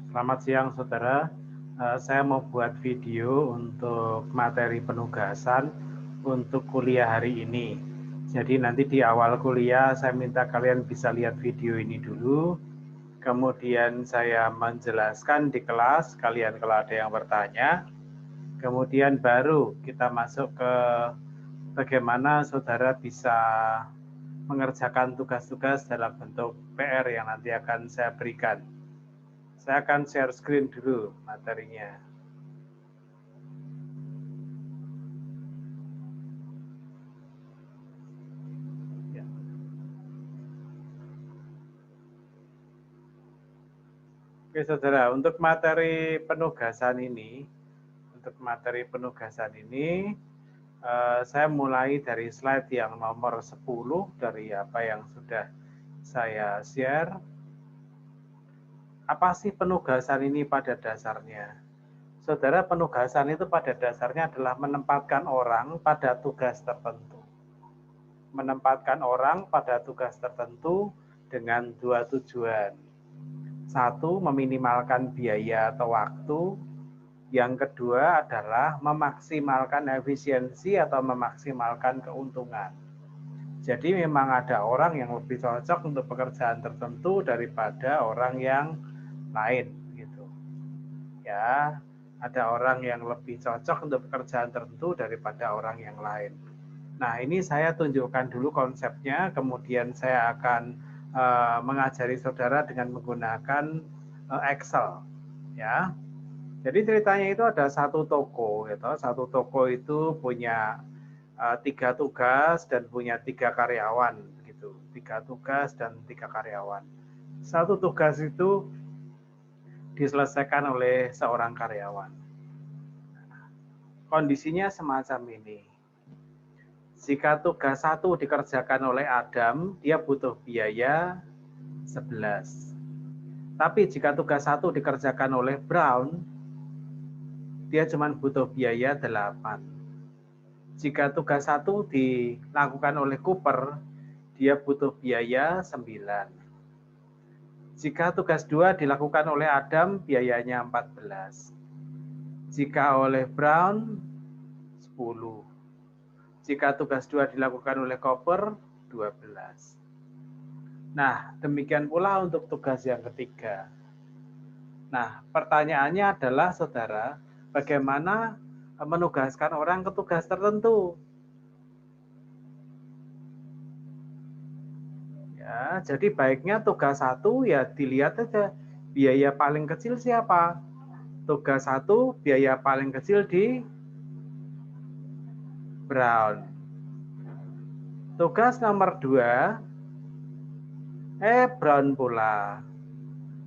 Selamat siang, saudara. Saya mau buat video untuk materi penugasan untuk kuliah hari ini. Jadi nanti di awal kuliah saya minta kalian bisa lihat video ini dulu. Kemudian saya menjelaskan di kelas, kalian kalau ada yang bertanya. Kemudian baru kita masuk ke bagaimana saudara bisa mengerjakan tugas-tugas dalam bentuk PR yang nanti akan saya berikan. Saya akan share screen dulu materinya. Ya. Oke, saudara, untuk materi penugasan ini, saya mulai dari slide yang nomor 10 dari apa yang sudah saya share. Apa sih penugasan ini pada dasarnya? Saudara, penugasan itu pada dasarnya adalah menempatkan orang pada tugas tertentu. Menempatkan orang pada tugas tertentu dengan dua tujuan. Satu, meminimalkan biaya atau waktu. Yang kedua adalah memaksimalkan efisiensi atau memaksimalkan keuntungan. Jadi memang ada orang yang lebih cocok untuk pekerjaan tertentu daripada orang yang lain gitu. Ya, ada orang yang lebih cocok untuk pekerjaan tertentu daripada orang yang lain. Nah, ini saya tunjukkan dulu konsepnya, kemudian saya akan mengajari saudara dengan menggunakan Excel. Ya, jadi ceritanya itu ada satu toko, gitu. Satu toko itu punya 3 tugas dan punya 3 karyawan, gitu. 3 tugas dan 3 karyawan. Satu tugas itu diselesaikan oleh seorang karyawan. Kondisinya semacam ini. Jika tugas 1 dikerjakan oleh Adam, dia butuh biaya 11. Tapi jika tugas 1 dikerjakan oleh Brown, dia cuma butuh biaya 8. Jika tugas 1 dilakukan oleh Cooper, dia butuh biaya 9. Jika tugas 2 dilakukan oleh Adam, biayanya 14. Jika oleh Brown, 10. Jika tugas 2 dilakukan oleh Cooper, 12. Nah, demikian pula untuk tugas yang ketiga. Nah, pertanyaannya adalah, saudara, bagaimana menugaskan orang ke tugas tertentu? Ya, jadi baiknya tugas 1 ya dilihat aja biaya paling kecil siapa. Tugas 1 biaya paling kecil di Brown. Tugas nomor 2, Brown pula.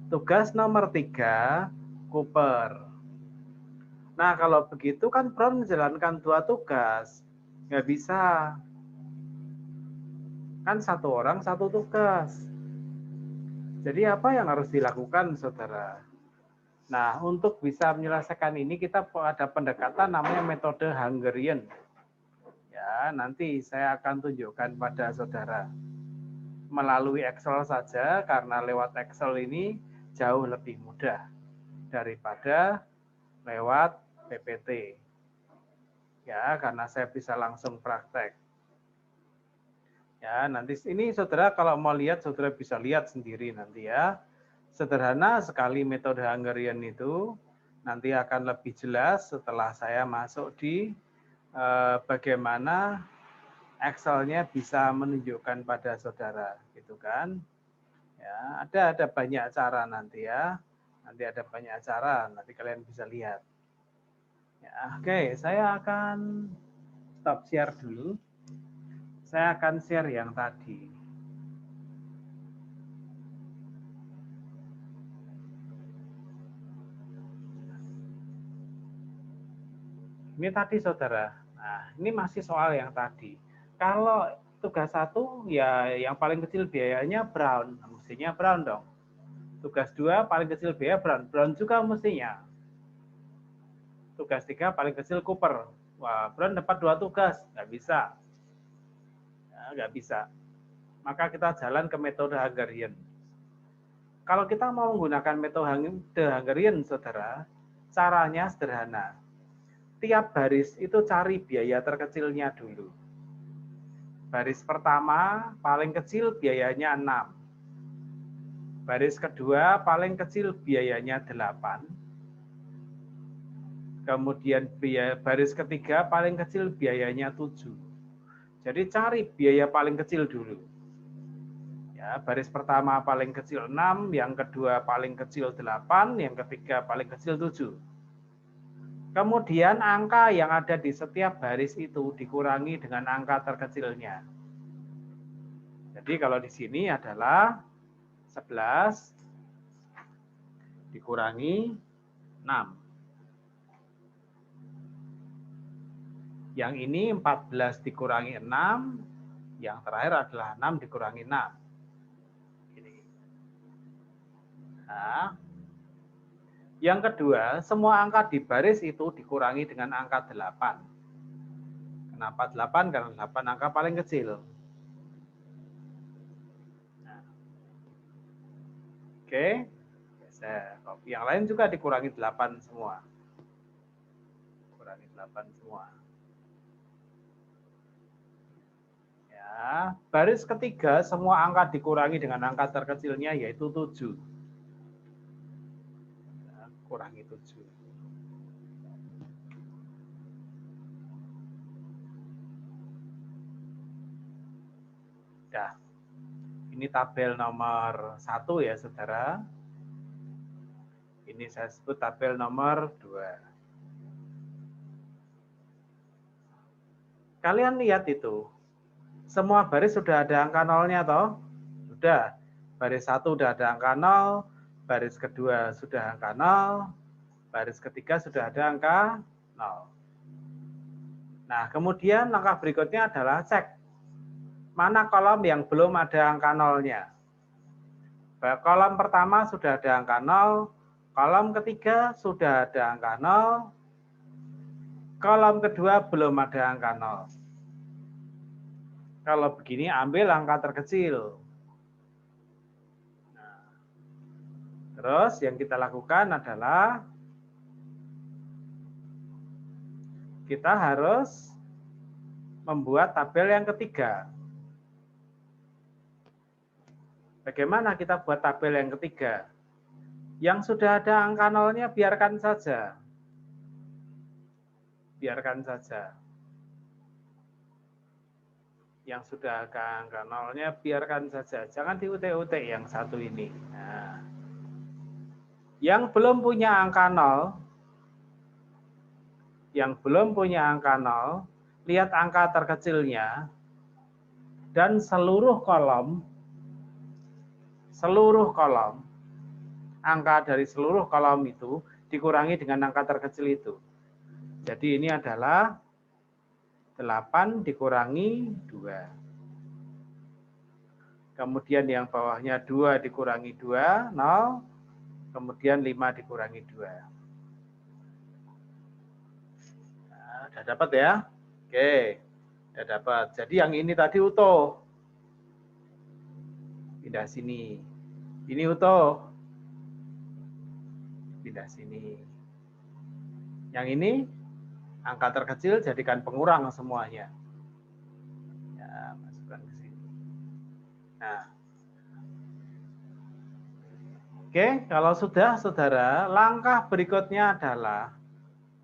Tugas nomor 3, Cooper. Nah, kalau begitu kan Brown menjalankan 2 tugas. Nggak bisa. Kan 1 orang 1 tugas. Jadi apa yang harus dilakukan, saudara? Nah, untuk bisa menyelesaikan ini kita ada pendekatan namanya metode Hungarian. Ya, nanti saya akan tunjukkan pada saudara. Melalui Excel saja, karena lewat Excel ini jauh lebih mudah daripada lewat PPT. Ya, karena saya bisa langsung praktek. Ya, nanti ini saudara kalau mau lihat, saudara bisa lihat sendiri nanti ya. Sederhana sekali metode Hungarian itu, nanti akan lebih jelas setelah saya masuk di bagaimana Excel-nya bisa menunjukkan pada saudara, gitu kan? Ya, ada banyak cara nanti ya. Nanti ada banyak cara, nanti kalian bisa lihat. Ya, oke, saya akan stop share dulu. Saya akan share yang tadi. Ini tadi saudara. Nah, ini masih soal yang tadi. Kalau tugas 1 ya yang paling kecil biayanya Brown, mestinya Brown dong. Tugas 2 paling kecil biaya Brown, Brown juga mestinya. Tugas 3 paling kecil Cooper. Wah, Brown dapat 2 tugas, nggak bisa. Ya, nggak bisa. Maka kita jalan ke metode Hungarian. Kalau kita mau menggunakan metode Hungarian, saudara, caranya sederhana. Tiap baris itu cari biaya terkecilnya dulu. Baris pertama paling kecil biayanya 6. Baris kedua paling kecil biayanya 8. Kemudian baris ketiga paling kecil biayanya 7. Jadi cari biaya paling kecil dulu. Ya, baris pertama paling kecil 6, yang kedua paling kecil 8, yang ketiga paling kecil 7. Kemudian angka yang ada di setiap baris itu dikurangi dengan angka terkecilnya. Jadi kalau di sini adalah 11 dikurangi 6. Yang ini 14 dikurangi 6, yang terakhir adalah 6 dikurangi 6. Ini. Nah, yang kedua, semua angka di baris itu dikurangi dengan angka 8. Kenapa 8? Karena 8 angka paling kecil. Nah. Oke. Yang lain juga dikurangi 8 semua. Kurangi 8 semua. Ya, baris ketiga semua angka dikurangi dengan angka terkecilnya yaitu 7. Ya, kurangi 7. Ya, ini tabel nomor 1 ya, saudara. Ini saya sebut tabel nomor 2. Kalian lihat itu. Semua baris sudah ada angka nolnya toh? Sudah. Baris 1 sudah ada angka 0, baris kedua sudah angka 0, baris ketiga sudah ada angka 0. Nah, kemudian langkah berikutnya adalah cek mana kolom yang belum ada angka nolnya. Kolom pertama sudah ada angka 0, kolom ketiga sudah ada angka 0, kolom kedua belum ada angka 0. Kalau begini ambil angka terkecil. Nah, terus yang kita lakukan adalah kita harus membuat tabel yang ketiga. Bagaimana kita buat tabel yang ketiga? Yang sudah ada angka nolnya biarkan saja. Biarkan saja. Yang sudah ada angka nolnya biarkan saja. Jangan diutek-utek yang satu ini. Nah. Yang belum punya angka 0, lihat angka terkecilnya, dan seluruh kolom, angka dari seluruh kolom itu dikurangi dengan angka terkecil itu. Jadi ini adalah 8 dikurangi 2. Kemudian yang bawahnya 2 dikurangi 2, 0. Kemudian 5 dikurangi 2. Nah, udah dapat ya? Oke, udah dapat. Jadi yang ini tadi utuh. Pindah sini. Ini utuh. Pindah sini. Yang ini angka terkecil jadikan pengurang semuanya. Ya, masukkan ke sini. Nah. Oke, kalau sudah, saudara, langkah berikutnya adalah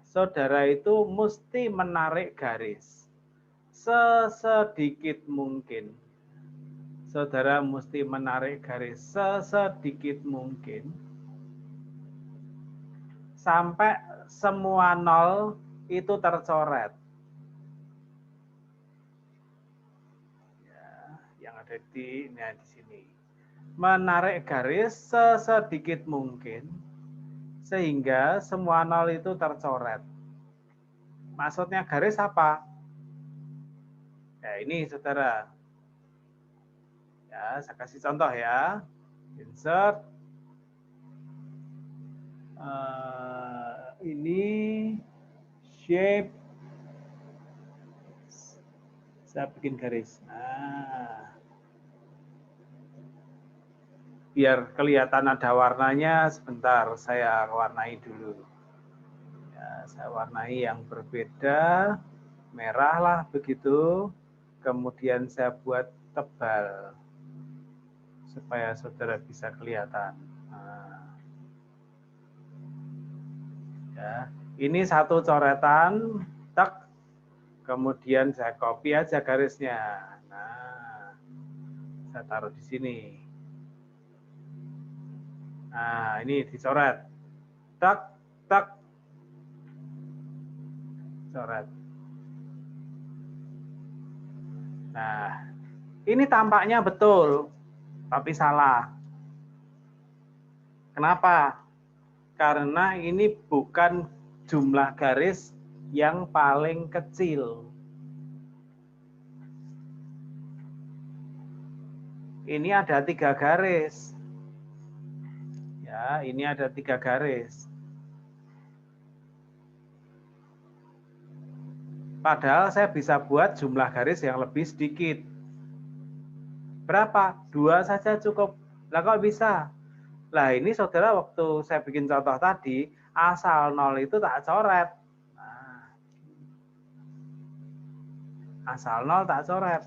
saudara itu mesti menarik garis sesedikit mungkin. Saudara mesti menarik garis sesedikit mungkin sampai semua nol itu tercoret. Ya, yang ada di sini. Menarik garis sesedikit mungkin sehingga semua nol itu tercoret. Maksudnya garis apa? Ya ini saudara. Ya, saya kasih contoh ya. Insert. Ini shape. Saya bikin garis. Nah. biar kelihatan ada warnanya, sebentar saya warnai dulu. Ya, saya warnai yang berbeda, merah lah begitu. Kemudian saya buat tebal supaya saudara bisa kelihatan. Nah, ya, ini satu coretan, tak, kemudian saya copy aja garisnya. Nah, saya taruh di sini. Nah, ini dicoret. Tak, tak, coret. Nah, ini tampaknya betul, tapi salah. Kenapa? Karena ini bukan jumlah garis yang paling kecil. Ini ada 3 garis. Ya, ini ada 3 garis. Padahal saya bisa buat jumlah garis yang lebih sedikit. Berapa? 2 saja cukup. Lah kok bisa? Lah ini saudara waktu saya bikin contoh tadi, asal 0 itu tak coret. Nah, asal 0 tak coret.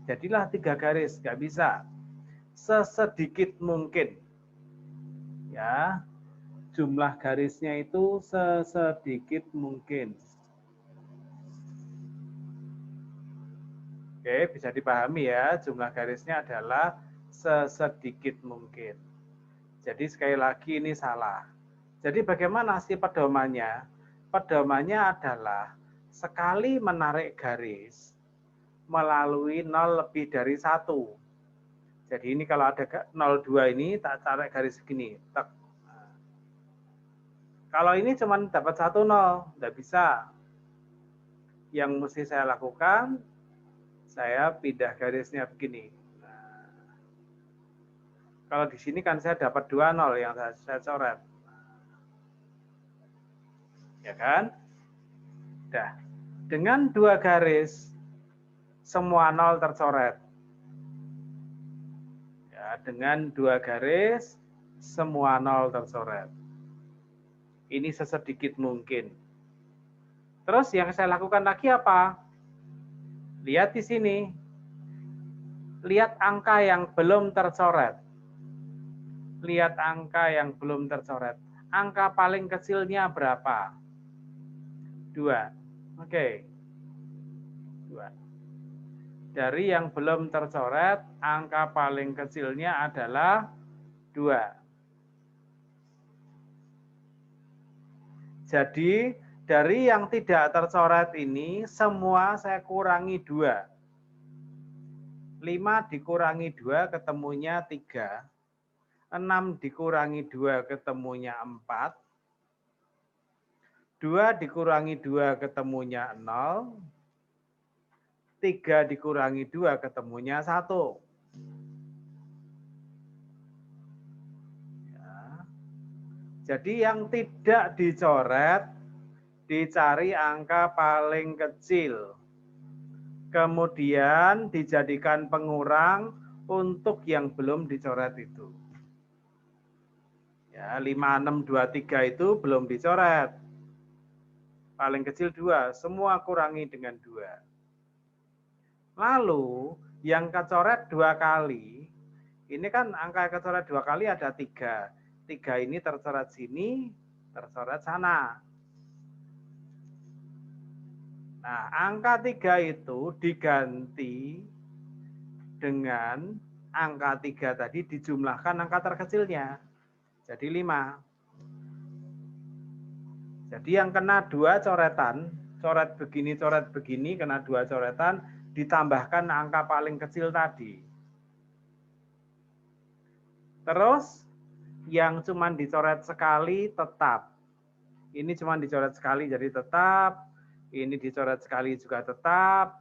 Jadilah 3 garis, nggak bisa. Sesedikit mungkin. Ya, jumlah garisnya itu sesedikit mungkin. Oke, bisa dipahami ya, jumlah garisnya adalah sesedikit mungkin. Jadi sekali lagi ini salah. Jadi bagaimana sih pedomannya? Pedomannya adalah sekali menarik garis melalui 0 lebih dari 1. Jadi ini kalau ada 0,2 ini tak tarik garis segini. Tek. Kalau ini cuma dapat 1 0, tidak bisa. Yang mesti saya lakukan, saya pindah garisnya begini. Nah, kalau di sini kan saya dapat 2 0 yang saya coret. Ya kan? Dah. Dengan 2 garis, semua 0 tercoret. Ya, dengan 2 garis, semua 0 tercoret. Ini sesedikit mungkin. Terus yang saya lakukan lagi apa? Lihat di sini. Lihat angka yang belum tercoret. Lihat angka yang belum tercoret. Angka paling kecilnya berapa? 2. Oke. 2. Dari yang belum tercoret, angka paling kecilnya adalah 2. Jadi, dari yang tidak tercoret ini, semua saya kurangi 2. 5 dikurangi 2 ketemunya 3. 6 dikurangi 2 ketemunya 4. 2 dikurangi 2 ketemunya 0. 3 dikurangi 2 ketemunya 1. Ya. Jadi yang tidak dicoret, dicari angka paling kecil. Kemudian dijadikan pengurang untuk yang belum dicoret itu. Ya, 5, 6, 2, 3 itu belum dicoret. Paling kecil 2, semua kurangi dengan 2. Lalu yang kecoret 2 kali, ini kan angka kecoret 2 kali ada 3. 3 ini tercoret sini, tercoret sana. Nah, angka 3 itu diganti dengan angka 3 tadi dijumlahkan angka terkecilnya. Jadi 5. Jadi yang kena 2 coretan, coret begini, kena 2 coretan, ditambahkan angka paling kecil tadi. Terus yang cuma dicoret sekali tetap. Ini cuma dicoret sekali jadi tetap. Ini dicoret sekali juga tetap.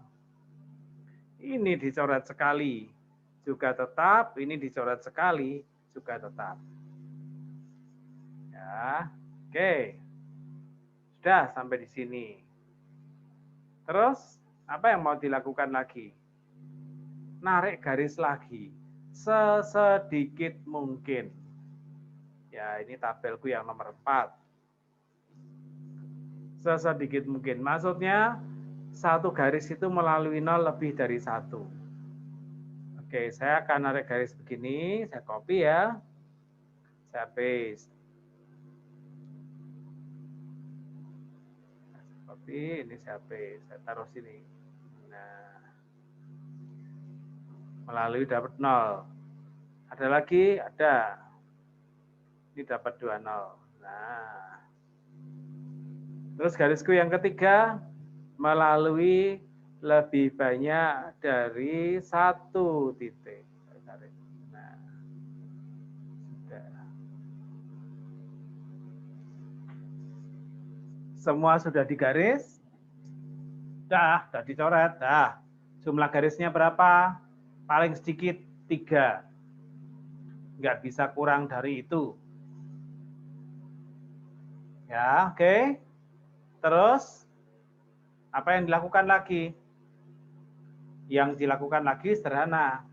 Ini dicoret sekali juga tetap. Ini dicoret sekali juga tetap. Ya, oke. Sudah sampai di sini. Terus apa yang mau dilakukan lagi? Narik garis lagi. sesedikit mungkin. Ya, ini tabelku yang nomor 4. Sesedikit mungkin. Maksudnya, satu garis itu melalui 0 lebih dari 1. Oke, saya akan narik garis begini, saya copy ya. Saya paste. Copy, ini saya paste. Saya taruh sini. Nah, melalui dapat 0. Ada lagi? Ada. Ini dapat 20. Nah. Terus garisku yang ketiga, melalui lebih banyak dari 1 titik. Nah, sudah. Semua sudah digaris? Dah dicoret. Dah. Jumlah garisnya berapa? Paling sedikit 3. Nggak bisa kurang dari itu. Ya, oke. Terus, apa yang dilakukan lagi? Yang dilakukan lagi sederhana.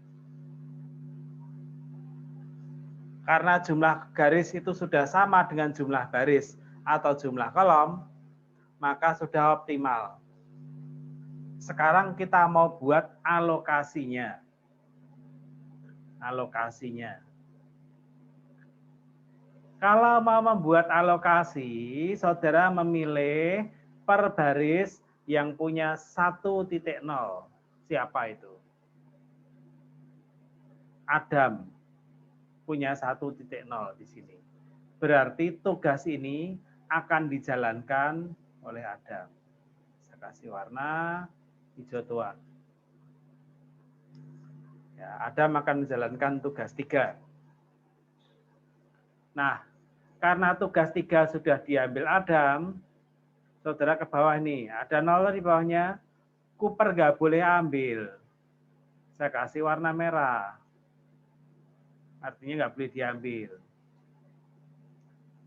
Karena jumlah garis itu sudah sama dengan jumlah baris atau jumlah kolom, maka sudah optimal. Sekarang kita mau buat alokasinya. Alokasinya. Kalau mau membuat alokasi, saudara memilih per baris yang punya 1.0. Siapa itu? Adam punya 1.0 di sini. Berarti tugas ini akan dijalankan oleh Adam. Saya kasih warna hijau tua. Ya, Adam akan menjalankan tugas 3. Nah, karena tugas 3 sudah diambil Adam, saudara ke bawah nih, ada 0 di bawahnya, Cooper nggak boleh ambil. Saya kasih warna merah. Artinya nggak boleh diambil.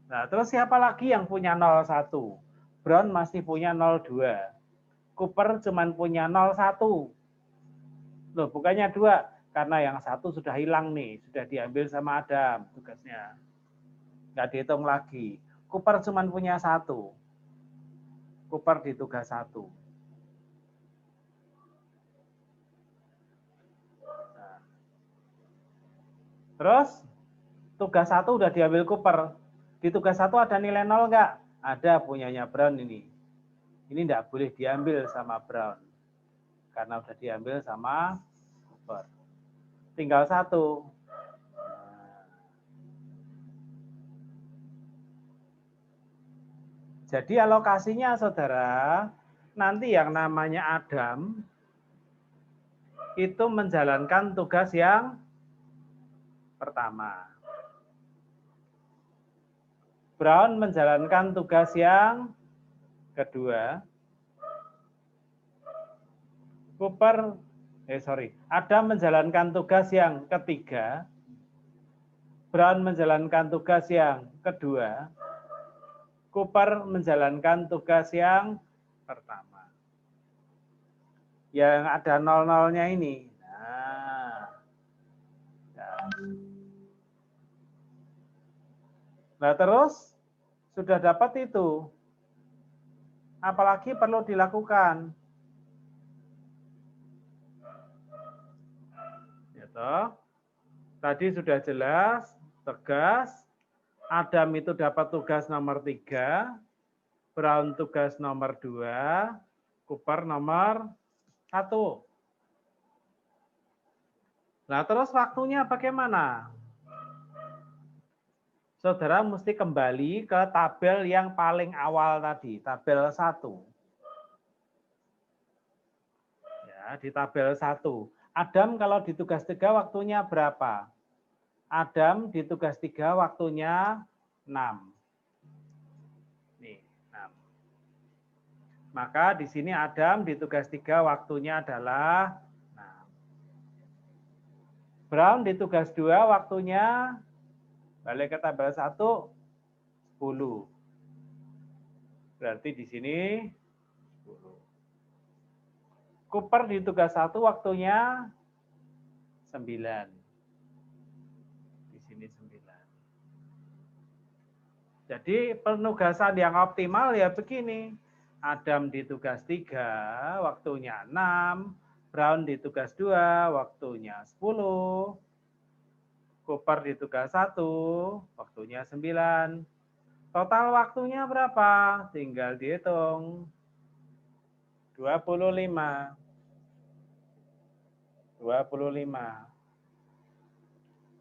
Nah, terus siapa lagi yang punya 01? Brown masih punya 02. Cooper cuma punya 01. Loh, bukannya 2. Karena yang 1 sudah hilang nih. Sudah diambil sama Adam tugasnya. Nggak dihitung lagi. Cooper cuma punya 1. Cooper di tugas 1. Nah. Terus, tugas 1 udah diambil Cooper. Di tugas 1 ada nilai 0 nggak? Ada, punyanya Brown ini. Ini nggak boleh diambil sama Brown. Karena udah diambil sama Cooper. Tinggal 1. Jadi alokasinya saudara, nanti yang namanya Adam itu menjalankan tugas yang pertama. Brown menjalankan tugas yang kedua. Adam menjalankan tugas yang ketiga. Brown menjalankan tugas yang kedua. Cooper menjalankan tugas yang pertama. Yang ada 00-nya ini. Nah, terus sudah dapat itu. Apalagi perlu dilakukan. Gitu. Tadi sudah jelas, tegas. Adam itu dapat tugas nomor 3, Brown tugas nomor 2, Cooper nomor 1. Nah, terus waktunya bagaimana? Saudara mesti kembali ke tabel yang paling awal tadi, tabel 1. Ya, di tabel 1. Adam kalau di tugas 3 waktunya berapa? Adam di tugas 3 waktunya 6. Nih, 6. Maka di sini Adam di tugas 3 waktunya adalah 6. Brown di tugas 2 waktunya, balik ke tabel 1, 10. Berarti di sini 10. Cooper di tugas 1 waktunya 9. Jadi penugasan yang optimal ya begini. Adam di tugas 3, waktunya 6. Brown di tugas 2, waktunya 10. Cooper di tugas 1, waktunya 9. Total waktunya berapa? Tinggal dihitung. 25. 25.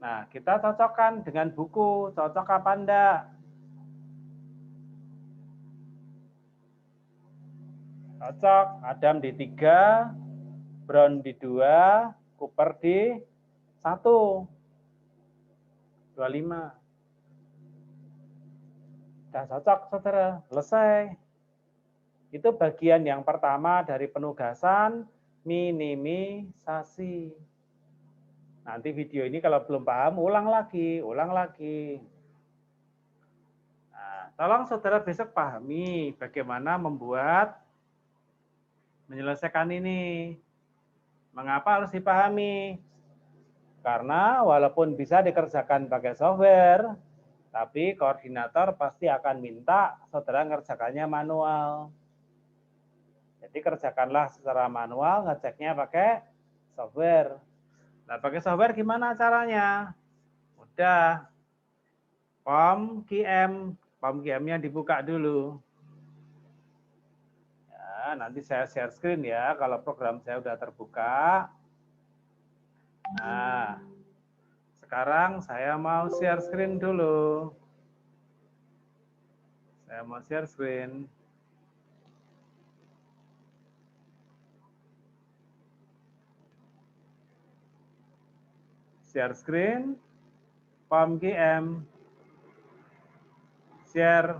Nah, kita cocokkan dengan buku. Cocok apa enggak? Cocok. Adam di 3, Brown di 2, Cooper di 1. 25. Sudah cocok, saudara. Selesai. Itu bagian yang pertama dari penugasan minimisasi. Nanti video ini kalau belum paham, ulang lagi. Nah, tolong saudara besok pahami bagaimana menyelesaikan ini. Mengapa harus dipahami? Karena walaupun bisa dikerjakan pakai software, tapi koordinator pasti akan minta saudara ngerjakannya manual. Jadi kerjakanlah secara manual, ngeceknya pakai software. Nah, pakai software gimana caranya? Udah, POM-QM-nya dibuka dulu. Ya, nanti saya share screen ya, kalau program saya udah terbuka. Nah, sekarang saya mau share screen dulu. Saya mau share screen. Share screen, POM-QM, share.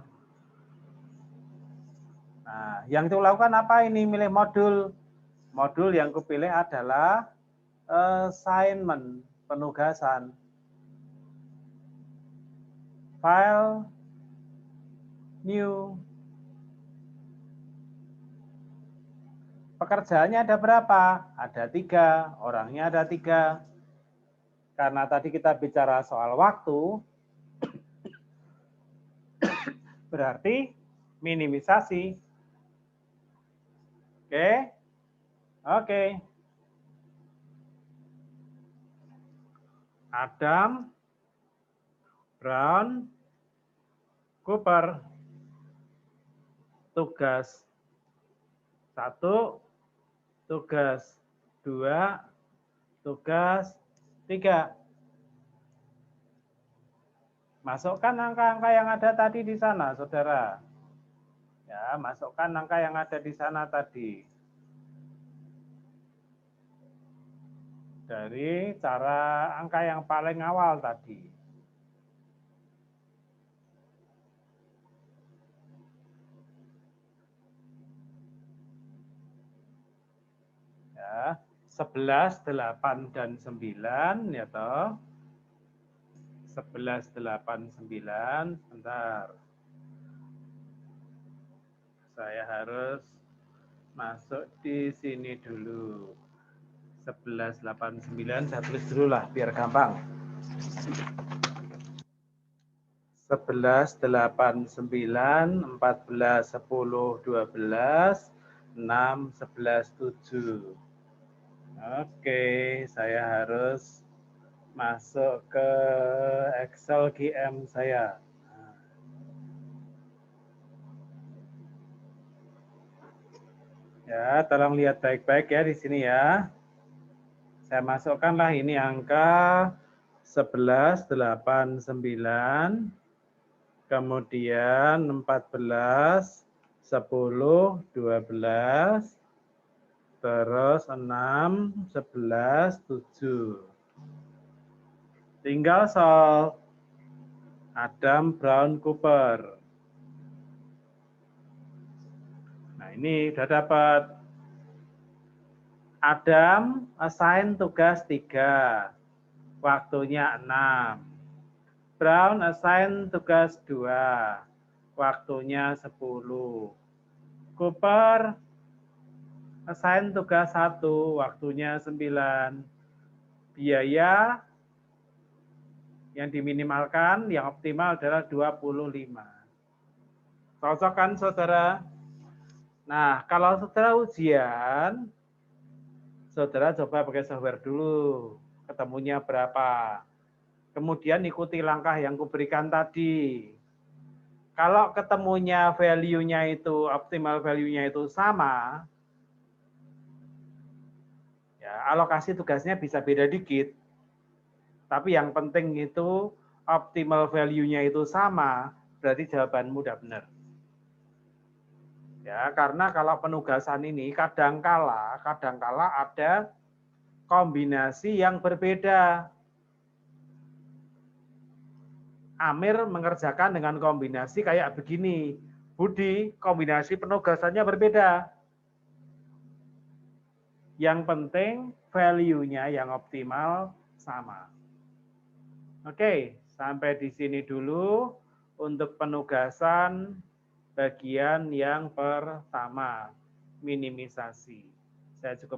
Nah, yang dilakukan apa ini? Milih modul. Modul yang kupilih adalah assignment, penugasan. File, new. Pekerjaannya ada berapa? Ada 3, orangnya ada 3. Karena tadi kita bicara soal waktu, berarti minimisasi. Oke. Adam, Brown, Cooper. Tugas 1, tugas 2, tugas 3. Masukkan angka-angka yang ada tadi di sana, saudara. Ya, masukkan angka yang ada di sana tadi. Dari cara angka yang paling awal tadi. Ya, 11, 8, dan 9, ya toh. 11, 8, 9, bentar. Saya harus masuk di sini dulu. 11, 8, 9, saya tulis dulu lah, biar gampang. 11, 8, 9, 14, 10, 12, 6, 11, 7. Oke, saya harus masuk ke Excel GM saya. Ya, tolong lihat baik-baik ya di sini ya. Saya masukkanlah ini angka 11, 8, 9, kemudian 14, 10, 12, terus 6, 11, 7. Tinggal soal Adam, Brown, Cooper. Nah, ini udah dapat. Adam assign tugas 3, waktunya 6. Brown assign tugas 2, waktunya 10. Cooper assign tugas 1, waktunya 9. Biaya Yang diminimalkan, yang optimal adalah 25. Cocok kan, saudara? Nah, kalau setelah ujian, saudara coba pakai software dulu. Ketemunya berapa. Kemudian ikuti langkah yang kuberikan tadi. Kalau ketemunya value-nya itu, optimal value-nya itu sama, ya alokasi tugasnya bisa beda dikit. Tapi yang penting itu optimal value-nya itu sama, berarti jawabanmu udah benar. Ya, karena kalau penugasan ini kadangkala ada kombinasi yang berbeda. Amir mengerjakan dengan kombinasi kayak begini. Budi, kombinasi penugasannya berbeda. Yang penting value-nya yang optimal sama. Oke, sampai di sini dulu untuk penugasan bagian yang pertama, minimisasi. Saya cukup